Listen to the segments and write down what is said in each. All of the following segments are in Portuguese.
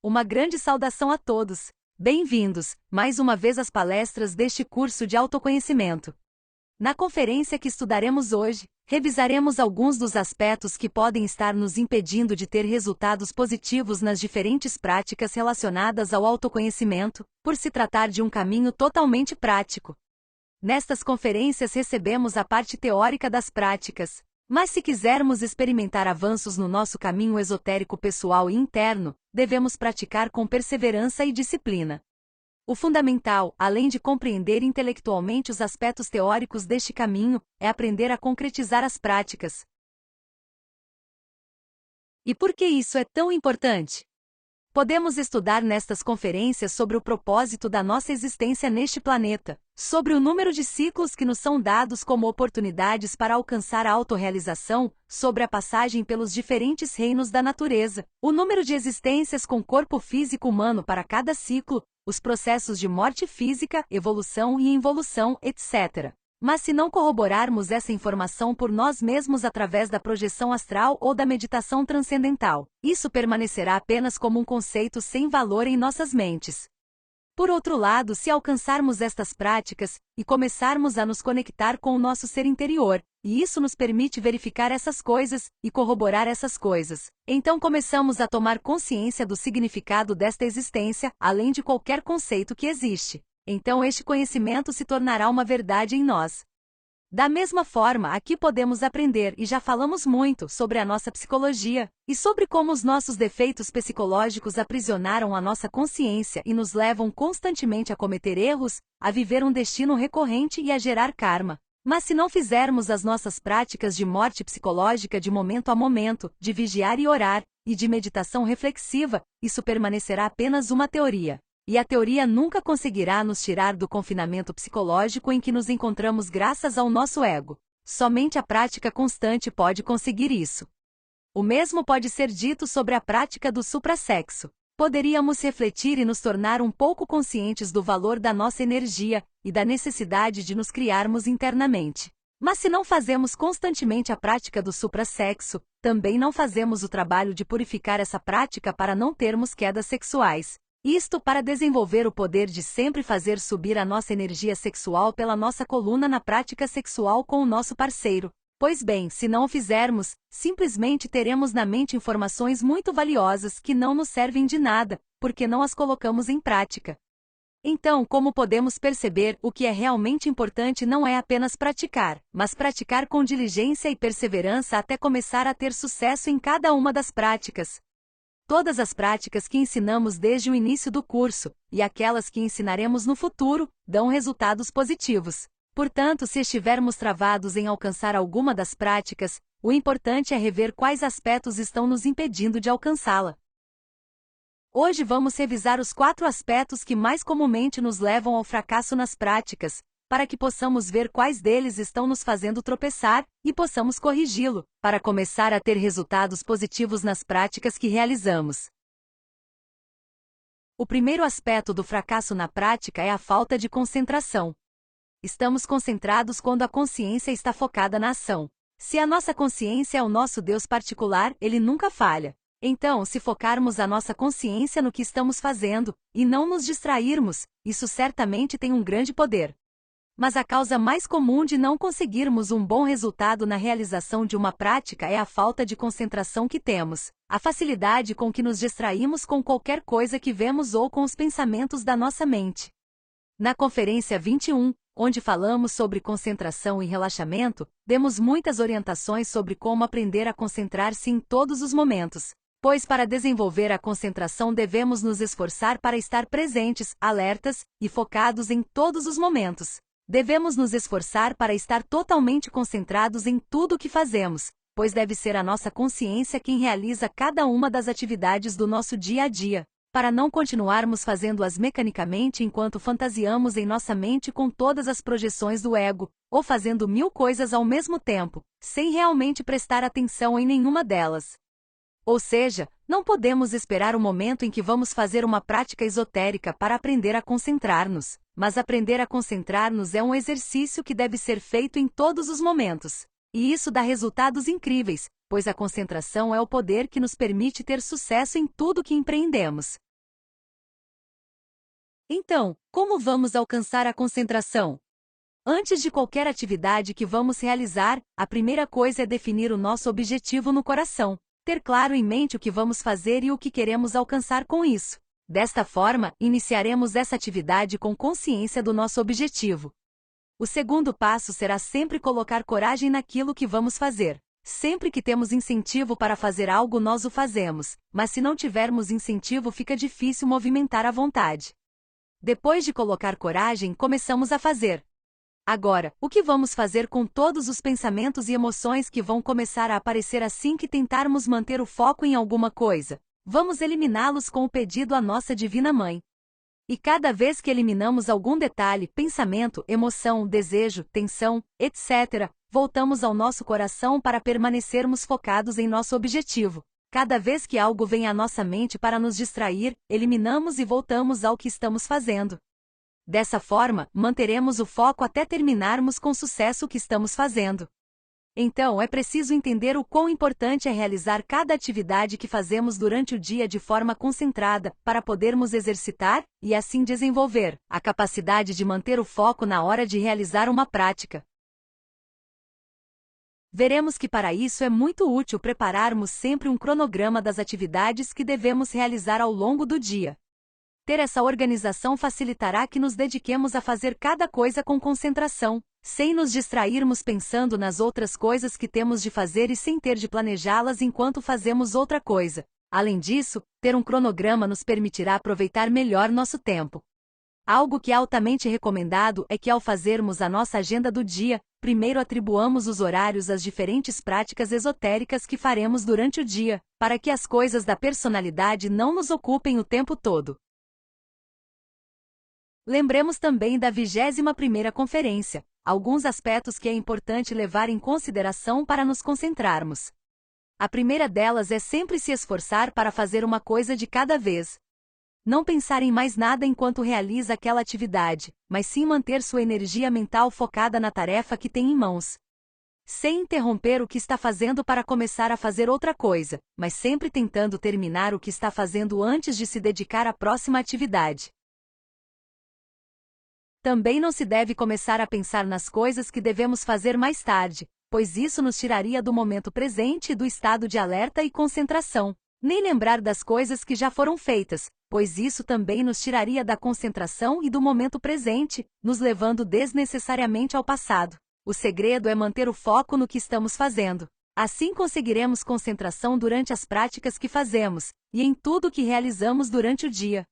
Uma grande saudação a todos. Bem-vindos, mais uma vez às palestras deste curso de autoconhecimento. Na conferência que estudaremos hoje, revisaremos alguns dos aspectos que podem estar nos impedindo de ter resultados positivos nas diferentes práticas relacionadas ao autoconhecimento, por se tratar de um caminho totalmente prático. Nestas conferências recebemos a parte teórica das práticas, mas se quisermos experimentar avanços no nosso caminho esotérico pessoal e interno, devemos praticar com perseverança e disciplina. O fundamental, além de compreender intelectualmente os aspectos teóricos deste caminho, é aprender a concretizar as práticas. E por que isso é tão importante? Podemos estudar nestas conferências sobre o propósito da nossa existência neste planeta, sobre o número de ciclos que nos são dados como oportunidades para alcançar a autorrealização, sobre a passagem pelos diferentes reinos da natureza, o número de existências com corpo físico humano para cada ciclo, os processos de morte física, evolução e involução, etc. Mas se não corroborarmos essa informação por nós mesmos através da projeção astral ou da meditação transcendental, isso permanecerá apenas como um conceito sem valor em nossas mentes. Por outro lado, se alcançarmos estas práticas, e começarmos a nos conectar com o nosso ser interior, e isso nos permite verificar essas coisas, e corroborar essas coisas, então começamos a tomar consciência do significado desta existência, além de qualquer conceito que existe. Então este conhecimento se tornará uma verdade em nós. Da mesma forma, aqui podemos aprender, e já falamos muito, sobre a nossa psicologia, e sobre como os nossos defeitos psicológicos aprisionaram a nossa consciência e nos levam constantemente a cometer erros, a viver um destino recorrente e a gerar karma. Mas se não fizermos as nossas práticas de morte psicológica de momento a momento, de vigiar e orar, e de meditação reflexiva, isso permanecerá apenas uma teoria. E a teoria nunca conseguirá nos tirar do confinamento psicológico em que nos encontramos graças ao nosso ego. Somente a prática constante pode conseguir isso. O mesmo pode ser dito sobre a prática do suprassexo. Poderíamos refletir e nos tornar um pouco conscientes do valor da nossa energia e da necessidade de nos criarmos internamente. Mas se não fazemos constantemente a prática do suprassexo, também não fazemos o trabalho de purificar essa prática para não termos quedas sexuais. Isto para desenvolver o poder de sempre fazer subir a nossa energia sexual pela nossa coluna na prática sexual com o nosso parceiro. Pois bem, se não o fizermos, simplesmente teremos na mente informações muito valiosas que não nos servem de nada, porque não as colocamos em prática. Então, como podemos perceber, o que é realmente importante não é apenas praticar, mas praticar com diligência e perseverança até começar a ter sucesso em cada uma das práticas. Todas as práticas que ensinamos desde o início do curso, e aquelas que ensinaremos no futuro, dão resultados positivos. Portanto, se estivermos travados em alcançar alguma das práticas, o importante é rever quais aspectos estão nos impedindo de alcançá-la. Hoje vamos revisar os 4 aspectos que mais comumente nos levam ao fracasso nas práticas, para que possamos ver quais deles estão nos fazendo tropeçar, e possamos corrigi-lo, para começar a ter resultados positivos nas práticas que realizamos. O primeiro aspecto do fracasso na prática é a falta de concentração. Estamos concentrados quando a consciência está focada na ação. Se a nossa consciência é o nosso Deus particular, ele nunca falha. Então, se focarmos a nossa consciência no que estamos fazendo, e não nos distrairmos, isso certamente tem um grande poder. Mas a causa mais comum de não conseguirmos um bom resultado na realização de uma prática é a falta de concentração que temos, a facilidade com que nos distraímos com qualquer coisa que vemos ou com os pensamentos da nossa mente. Na Conferência 21, onde falamos sobre concentração e relaxamento, demos muitas orientações sobre como aprender a concentrar-se em todos os momentos. Pois para desenvolver a concentração devemos nos esforçar para estar presentes, alertas e focados em todos os momentos. Devemos nos esforçar para estar totalmente concentrados em tudo o que fazemos, pois deve ser a nossa consciência quem realiza cada uma das atividades do nosso dia a dia, para não continuarmos fazendo-as mecanicamente enquanto fantasiamos em nossa mente com todas as projeções do ego, ou fazendo 1000 coisas ao mesmo tempo, sem realmente prestar atenção em nenhuma delas. Ou seja, não podemos esperar o momento em que vamos fazer uma prática esotérica para aprender a concentrar-nos, mas aprender a concentrar-nos é um exercício que deve ser feito em todos os momentos. E isso dá resultados incríveis, pois a concentração é o poder que nos permite ter sucesso em tudo que empreendemos. Então, como vamos alcançar a concentração? Antes de qualquer atividade que vamos realizar, a primeira coisa é definir o nosso objetivo no coração. Ter claro em mente o que vamos fazer e o que queremos alcançar com isso. Desta forma, iniciaremos essa atividade com consciência do nosso objetivo. O segundo passo será sempre colocar coragem naquilo que vamos fazer. Sempre que temos incentivo para fazer algo, nós o fazemos, mas se não tivermos incentivo, fica difícil movimentar a vontade. Depois de colocar coragem, começamos a fazer. Agora, o que vamos fazer com todos os pensamentos e emoções que vão começar a aparecer assim que tentarmos manter o foco em alguma coisa? Vamos eliminá-los com o pedido à nossa Divina Mãe. E cada vez que eliminamos algum detalhe, pensamento, emoção, desejo, tensão, etc., voltamos ao nosso coração para permanecermos focados em nosso objetivo. Cada vez que algo vem à nossa mente para nos distrair, eliminamos e voltamos ao que estamos fazendo. Dessa forma, manteremos o foco até terminarmos com sucesso o que estamos fazendo. Então, é preciso entender o quão importante é realizar cada atividade que fazemos durante o dia de forma concentrada, para podermos exercitar, e assim desenvolver, a capacidade de manter o foco na hora de realizar uma prática. Veremos que para isso é muito útil prepararmos sempre um cronograma das atividades que devemos realizar ao longo do dia. Ter essa organização facilitará que nos dediquemos a fazer cada coisa com concentração, sem nos distrairmos pensando nas outras coisas que temos de fazer e sem ter de planejá-las enquanto fazemos outra coisa. Além disso, ter um cronograma nos permitirá aproveitar melhor nosso tempo. Algo que é altamente recomendado é que, ao fazermos a nossa agenda do dia, primeiro atribuamos os horários às diferentes práticas esotéricas que faremos durante o dia, para que as coisas da personalidade não nos ocupem o tempo todo. Lembremos também da 21ª conferência, alguns aspectos que é importante levar em consideração para nos concentrarmos. A primeira delas é sempre se esforçar para fazer uma coisa de cada vez. Não pensar em mais nada enquanto realiza aquela atividade, mas sim manter sua energia mental focada na tarefa que tem em mãos. Sem interromper o que está fazendo para começar a fazer outra coisa, mas sempre tentando terminar o que está fazendo antes de se dedicar à próxima atividade. Também não se deve começar a pensar nas coisas que devemos fazer mais tarde, pois isso nos tiraria do momento presente e do estado de alerta e concentração. Nem lembrar das coisas que já foram feitas, pois isso também nos tiraria da concentração e do momento presente, nos levando desnecessariamente ao passado. O segredo é manter o foco no que estamos fazendo. Assim conseguiremos concentração durante as práticas que fazemos, e em tudo que realizamos durante o dia.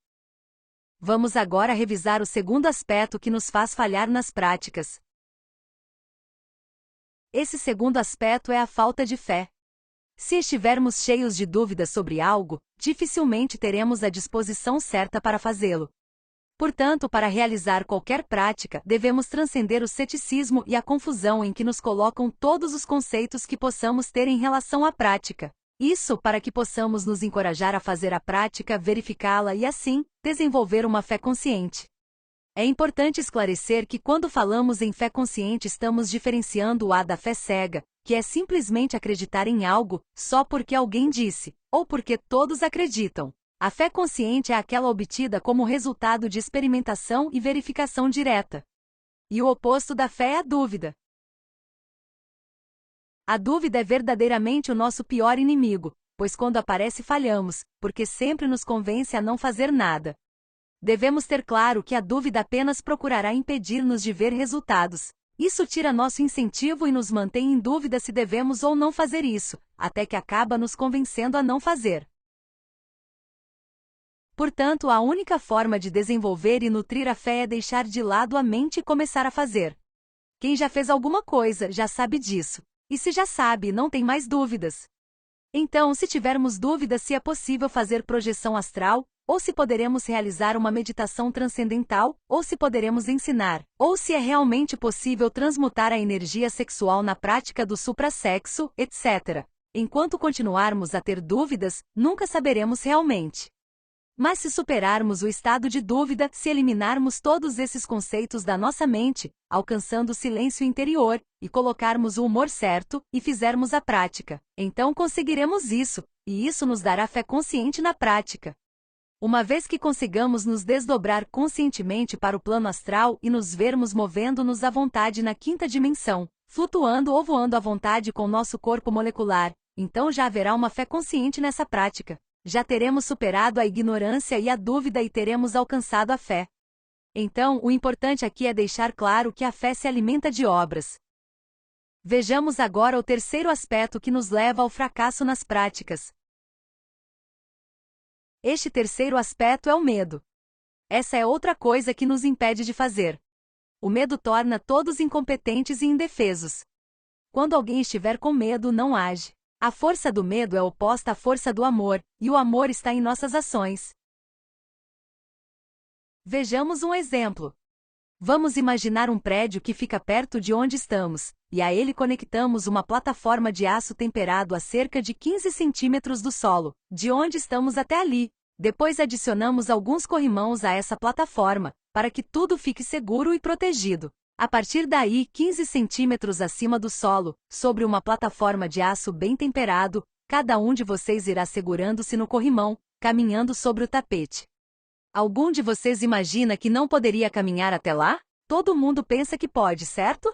Vamos agora revisar o segundo aspecto que nos faz falhar nas práticas. Esse segundo aspecto é a falta de fé. Se estivermos cheios de dúvidas sobre algo, dificilmente teremos a disposição certa para fazê-lo. Portanto, para realizar qualquer prática, devemos transcender o ceticismo e a confusão em que nos colocam todos os conceitos que possamos ter em relação à prática. Isso para que possamos nos encorajar a fazer a prática, verificá-la e, assim, desenvolver uma fé consciente. É importante esclarecer que quando falamos em fé consciente estamos diferenciando-a da fé cega, que é simplesmente acreditar em algo, só porque alguém disse, ou porque todos acreditam. A fé consciente é aquela obtida como resultado de experimentação e verificação direta. E o oposto da fé é a dúvida. A dúvida é verdadeiramente o nosso pior inimigo, pois quando aparece falhamos, porque sempre nos convence a não fazer nada. Devemos ter claro que a dúvida apenas procurará impedir-nos de ver resultados. Isso tira nosso incentivo e nos mantém em dúvida se devemos ou não fazer isso, até que acaba nos convencendo a não fazer. Portanto, a única forma de desenvolver e nutrir a fé é deixar de lado a mente e começar a fazer. Quem já fez alguma coisa já sabe disso. E se já sabe, não tem mais dúvidas. Então, se tivermos dúvidas se é possível fazer projeção astral, ou se poderemos realizar uma meditação transcendental, ou se poderemos ensinar, ou se é realmente possível transmutar a energia sexual na prática do suprassexo, etc. Enquanto continuarmos a ter dúvidas, nunca saberemos realmente. Mas se superarmos o estado de dúvida, se eliminarmos todos esses conceitos da nossa mente, alcançando o silêncio interior, e colocarmos o humor certo, e fizermos a prática, então conseguiremos isso, e isso nos dará fé consciente na prática. Uma vez que consigamos nos desdobrar conscientemente para o plano astral e nos vermos movendo-nos à vontade na quinta dimensão, flutuando ou voando à vontade com nosso corpo molecular, então já haverá uma fé consciente nessa prática. Já teremos superado a ignorância e a dúvida e teremos alcançado a fé. Então, o importante aqui é deixar claro que a fé se alimenta de obras. Vejamos agora o terceiro aspecto que nos leva ao fracasso nas práticas. Este terceiro aspecto é o medo. Essa é outra coisa que nos impede de fazer. O medo torna todos incompetentes e indefesos. Quando alguém estiver com medo, não age. A força do medo é oposta à força do amor, e o amor está em nossas ações. Vejamos um exemplo. Vamos imaginar um prédio que fica perto de onde estamos, e a ele conectamos uma plataforma de aço temperado a cerca de 15 centímetros do solo, de onde estamos até ali. Depois adicionamos alguns corrimãos a essa plataforma, para que tudo fique seguro e protegido. A partir daí, 15 centímetros acima do solo, sobre uma plataforma de aço bem temperado, cada um de vocês irá segurando-se no corrimão, caminhando sobre o tapete. Algum de vocês imagina que não poderia caminhar até lá? Todo mundo pensa que pode, certo?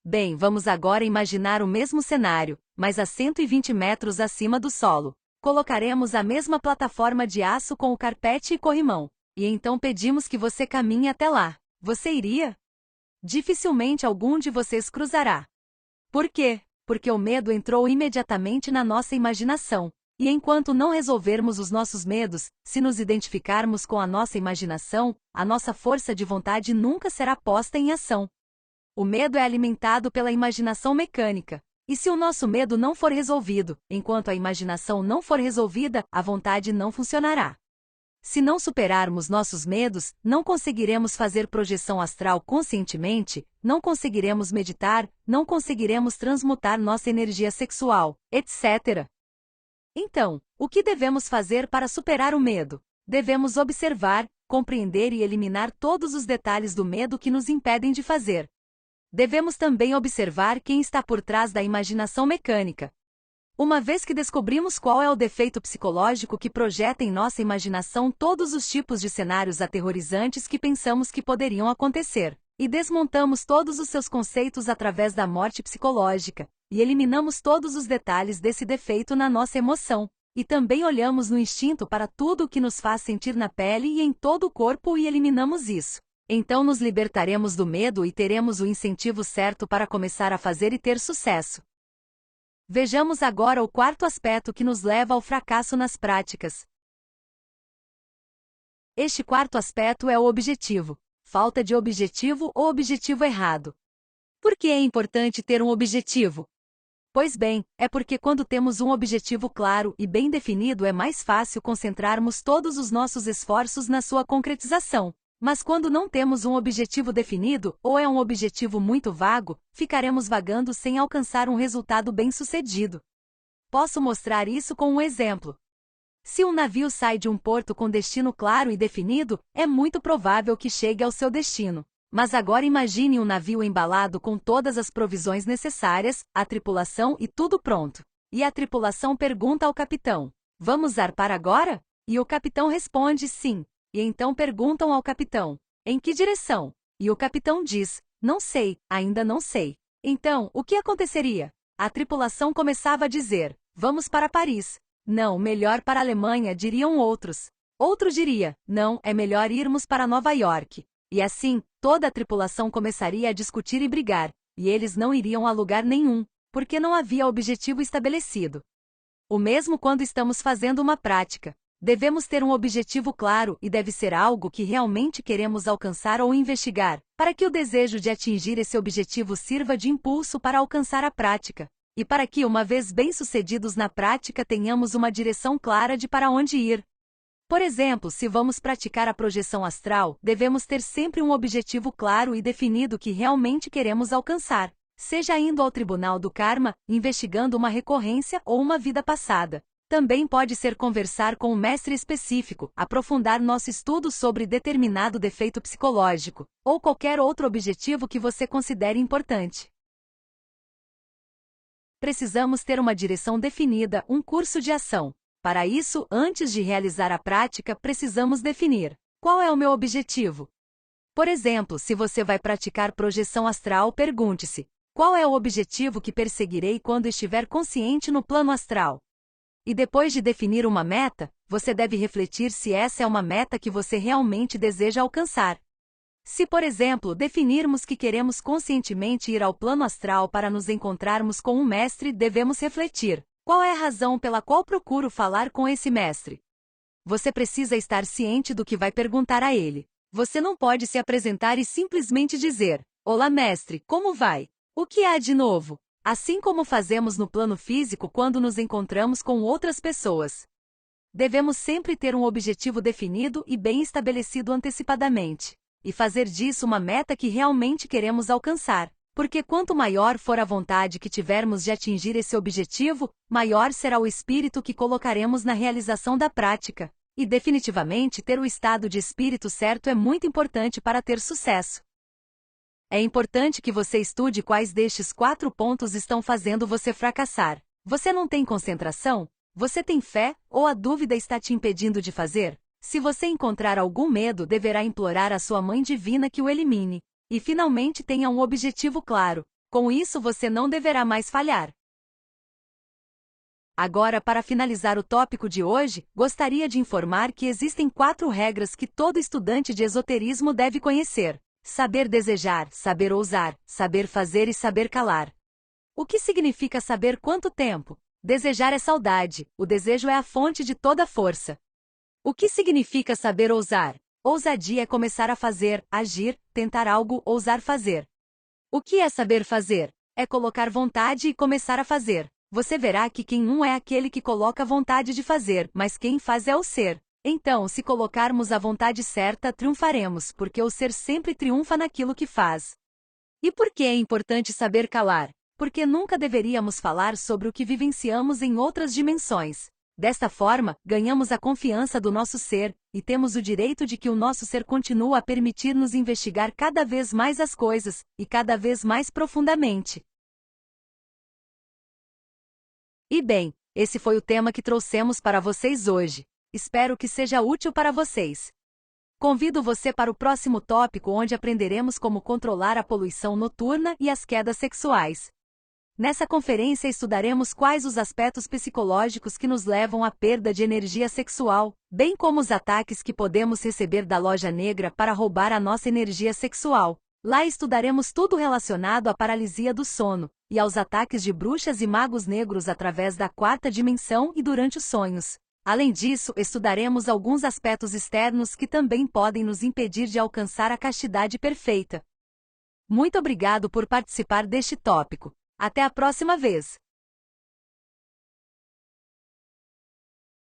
Bem, vamos agora imaginar o mesmo cenário, mas a 120 metros acima do solo. Colocaremos a mesma plataforma de aço com o carpete e corrimão, e então pedimos que você caminhe até lá. Você iria? Dificilmente algum de vocês cruzará. Por quê? Porque o medo entrou imediatamente na nossa imaginação. E enquanto não resolvermos os nossos medos, se nos identificarmos com a nossa imaginação, a nossa força de vontade nunca será posta em ação. O medo é alimentado pela imaginação mecânica. E se o nosso medo não for resolvido, enquanto a imaginação não for resolvida, a vontade não funcionará. Se não superarmos nossos medos, não conseguiremos fazer projeção astral conscientemente, não conseguiremos meditar, não conseguiremos transmutar nossa energia sexual, etc. Então, o que devemos fazer para superar o medo? Devemos observar, compreender e eliminar todos os detalhes do medo que nos impedem de fazer. Devemos também observar quem está por trás da imaginação mecânica. Uma vez que descobrimos qual é o defeito psicológico que projeta em nossa imaginação todos os tipos de cenários aterrorizantes que pensamos que poderiam acontecer, e desmontamos todos os seus conceitos através da morte psicológica, e eliminamos todos os detalhes desse defeito na nossa emoção, e também olhamos no instinto para tudo o que nos faz sentir na pele e em todo o corpo e eliminamos isso. Então nos libertaremos do medo e teremos o incentivo certo para começar a fazer e ter sucesso. Vejamos agora o quarto aspecto que nos leva ao fracasso nas práticas. Este quarto aspecto é o objetivo. Falta de objetivo ou objetivo errado. Por que é importante ter um objetivo? Pois bem, é porque quando temos um objetivo claro e bem definido é mais fácil concentrarmos todos os nossos esforços na sua concretização. Mas quando não temos um objetivo definido, ou é um objetivo muito vago, ficaremos vagando sem alcançar um resultado bem-sucedido. Posso mostrar isso com um exemplo. Se um navio sai de um porto com destino claro e definido, é muito provável que chegue ao seu destino. Mas agora imagine um navio embalado com todas as provisões necessárias, a tripulação e tudo pronto. E a tripulação pergunta ao capitão: "Vamos zarpar agora?" E o capitão responde sim. E então perguntam ao capitão: "Em que direção?" E o capitão diz: "Não sei, ainda não sei." Então, o que aconteceria? A tripulação começava a dizer: "Vamos para Paris." "Não, melhor para a Alemanha", diriam outros. Outro diria: "Não, é melhor irmos para Nova York." E assim, toda a tripulação começaria a discutir e brigar, e eles não iriam a lugar nenhum, porque não havia objetivo estabelecido. O mesmo quando estamos fazendo uma prática. Devemos ter um objetivo claro e deve ser algo que realmente queremos alcançar ou investigar, para que o desejo de atingir esse objetivo sirva de impulso para alcançar a prática, e para que, uma vez bem-sucedidos na prática, tenhamos uma direção clara de para onde ir. Por exemplo, se vamos praticar a projeção astral, devemos ter sempre um objetivo claro e definido que realmente queremos alcançar, seja indo ao tribunal do karma, investigando uma recorrência ou uma vida passada. Também pode ser conversar com um mestre específico, aprofundar nosso estudo sobre determinado defeito psicológico, ou qualquer outro objetivo que você considere importante. Precisamos ter uma direção definida, um curso de ação. Para isso, antes de realizar a prática, precisamos definir: qual é o meu objetivo? Por exemplo, se você vai praticar projeção astral, pergunte-se: qual é o objetivo que perseguirei quando estiver consciente no plano astral? E depois de definir uma meta, você deve refletir se essa é uma meta que você realmente deseja alcançar. Se, por exemplo, definirmos que queremos conscientemente ir ao plano astral para nos encontrarmos com um mestre, devemos refletir: qual é a razão pela qual procuro falar com esse mestre? Você precisa estar ciente do que vai perguntar a ele. Você não pode se apresentar e simplesmente dizer: olá, mestre, como vai? O que há de novo? Assim como fazemos no plano físico quando nos encontramos com outras pessoas. Devemos sempre ter um objetivo definido e bem estabelecido antecipadamente, e fazer disso uma meta que realmente queremos alcançar, porque quanto maior for a vontade que tivermos de atingir esse objetivo, maior será o espírito que colocaremos na realização da prática. E definitivamente ter o estado de espírito certo é muito importante para ter sucesso. É importante que você estude quais destes 4 pontos estão fazendo você fracassar. Você não tem concentração? Você tem fé, ou a dúvida está te impedindo de fazer? Se você encontrar algum medo, deverá implorar à sua Mãe Divina que o elimine. E finalmente tenha um objetivo claro. Com isso você não deverá mais falhar. Agora, para finalizar o tópico de hoje, gostaria de informar que existem 4 regras que todo estudante de esoterismo deve conhecer: saber desejar, saber ousar, saber fazer e saber calar. O que significa saber quanto tempo? Desejar é saudade, o desejo é a fonte de toda força. O que significa saber ousar? Ousadia é começar a fazer, agir, tentar algo, ousar fazer. O que é saber fazer? É colocar vontade e começar a fazer. Você verá que quem não é aquele que coloca vontade de fazer, mas quem faz é o ser. Então, se colocarmos a vontade certa, triunfaremos, porque o ser sempre triunfa naquilo que faz. E por que é importante saber calar? Porque nunca deveríamos falar sobre o que vivenciamos em outras dimensões. Desta forma, ganhamos a confiança do nosso ser, e temos o direito de que o nosso ser continue a permitir-nos investigar cada vez mais as coisas, e cada vez mais profundamente. E bem, esse foi o tema que trouxemos para vocês hoje. Espero que seja útil para vocês. Convido você para o próximo tópico, onde aprenderemos como controlar a poluição noturna e as quedas sexuais. Nessa conferência estudaremos quais os aspectos psicológicos que nos levam à perda de energia sexual, bem como os ataques que podemos receber da loja negra para roubar a nossa energia sexual. Lá estudaremos tudo relacionado à paralisia do sono, e aos ataques de bruxas e magos negros através da 4ª dimensão e durante os sonhos. Além disso, estudaremos alguns aspectos externos que também podem nos impedir de alcançar a castidade perfeita. Muito obrigado por participar deste tópico. Até a próxima vez!